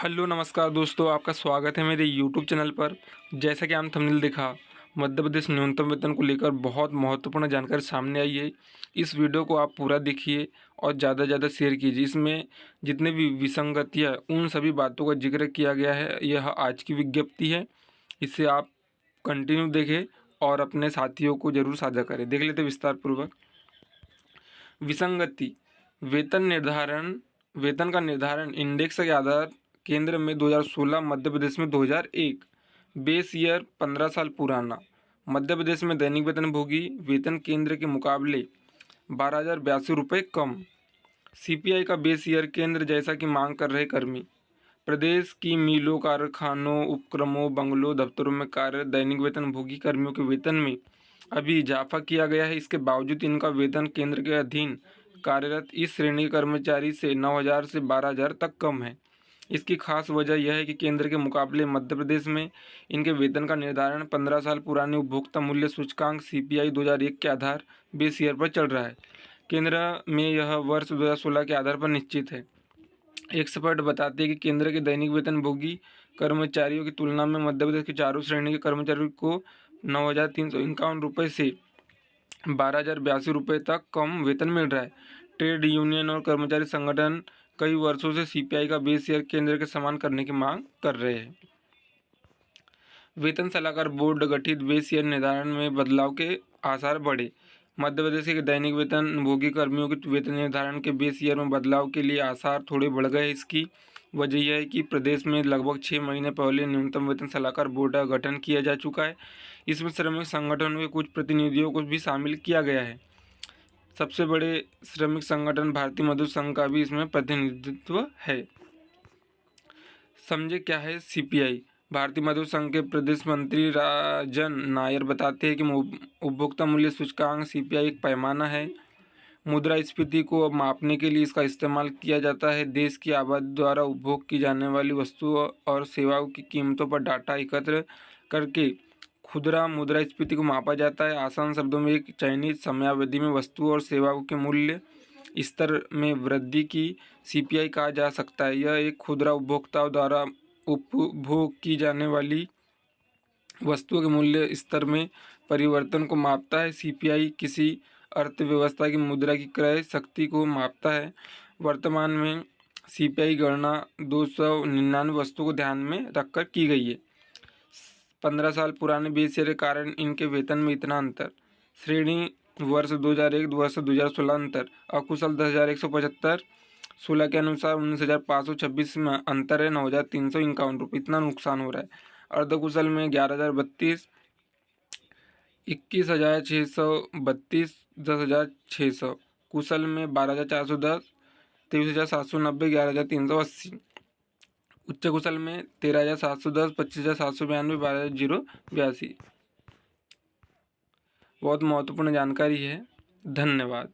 Hello नमस्कार दोस्तों, आपका स्वागत है मेरे यूट्यूब चैनल पर। जैसा कि आप थंबनेल देखा, मध्य प्रदेश न्यूनतम वेतन को लेकर बहुत महत्वपूर्ण जानकारी सामने आई है। इस वीडियो को आप पूरा देखिए और ज़्यादा से ज़्यादा शेयर कीजिए। इसमें जितने भी विसंगतियाँ उन सभी बातों का जिक्र किया गया है। यह आज की विज्ञप्ति है, इसे आप कंटिन्यू देखें और अपने साथियों को ज़रूर साझा करें। देख लेते विस्तार पूर्वक। विसंगति वेतन का निर्धारण इंडेक्स के आधार केंद्र में 2016, मध्य प्रदेश में 2001। बेस ईयर 15 साल पुराना। मध्य प्रदेश में दैनिक वेतनभोगी वेतन केंद्र के मुकाबले 12,082 रुपये कम। सीपीआई का बेस ईयर केंद्र जैसा कि मांग कर रहे कर्मी। प्रदेश की मिलों, कारखानों, उपक्रमों, बंगलों, दफ्तरों में कार्यरत दैनिक वेतनभोगी कर्मियों के वेतन में अभी इजाफा किया गया है। इसके बावजूद इनका वेतन केंद्र के अधीन कार्यरत इस श्रेणी के कर्मचारी से 9,000 से 12,000 तक कम है। इसकी खास वजह यह है कि केंद्र के मुकाबले मध्य प्रदेश में इनके वेतन का निर्धारण 15 साल पुराने उपभोक्ता मूल्य सूचकांक सीपीआई 2001 के आधार बेस ईयर पर चल रहा है। केंद्र में यह वर्ष 2016 के आधार पर निश्चित है। एक्सपर्ट बताते हैं कि केंद्र के दैनिक वेतनभोगी कर्मचारियों की तुलना में मध्य प्रदेश के चारों श्रेणी के कर्मचारियों को 9,351 रुपये से 12,082 रुपये तक कम वेतन मिल रहा है। ट्रेड यूनियन और कर्मचारी संगठन कई वर्षों से सीपीआई का बेस ईयर केंद्र के समान करने की मांग कर रहे हैं। वेतन सलाहकार बोर्ड गठित, बेस ईयर निर्धारण में बदलाव के आसार बढ़े। मध्य प्रदेश के दैनिक वेतनभोगी कर्मियों के वेतन निर्धारण के बेस ईयर में बदलाव के लिए आसार थोड़े बढ़ गए। इसकी वजह यह है कि प्रदेश में लगभग 6 महीने पहले न्यूनतम वेतन सलाहकार बोर्ड का गठन किया जा चुका है। इसमें श्रमिक संगठनों के कुछ प्रतिनिधियों को भी शामिल किया गया है। सबसे बड़े श्रमिक संगठन भारतीय मजदूर संघ का भी इसमें प्रतिनिधित्व है। समझे क्या है सीपीआई। भारतीय मजदूर संघ के प्रदेश मंत्री राजन नायर बताते हैं कि उपभोक्ता मूल्य सूचकांक सीपीआई एक पैमाना है। मुद्रास्फीति को मापने के लिए इसका इस्तेमाल किया जाता है। देश की आबादी द्वारा उपभोग की जाने वाली वस्तुओं और सेवाओं की कीमतों पर डाटा एकत्र करके खुदरा मुद्रास्फीति को मापा जाता है। आसान शब्दों में एक चयनित समयावधि में वस्तुओं और सेवाओं के मूल्य स्तर में वृद्धि की सीपीआई कहा जा सकता है। यह एक खुदरा उपभोक्ताओं द्वारा उपभोग की जाने वाली वस्तुओं के मूल्य स्तर में परिवर्तन को मापता है। सीपीआई किसी अर्थव्यवस्था की मुद्रा की क्रय शक्ति को मापता है। वर्तमान में सीपीआई गणना 299 वस्तुओं को ध्यान में रखकर की गई है। 15 साल पुराने बेस ईयर के कारण इनके वेतन में इतना अंतर। श्रेणी वर्ष 2001 वर्ष 2016 अंतर। अकुशल 10,175, 16 के अनुसार 19,526 में अंतर है 9,351 रुपये। इतना नुकसान हो रहा है। अर्धकुशल में 11,032, 21,632, 10,600। कुशल में 12,410, 23,790, 11,380। उच्च कुशल में 13,710, 25,792, 12,082। बहुत महत्वपूर्ण जानकारी है। धन्यवाद।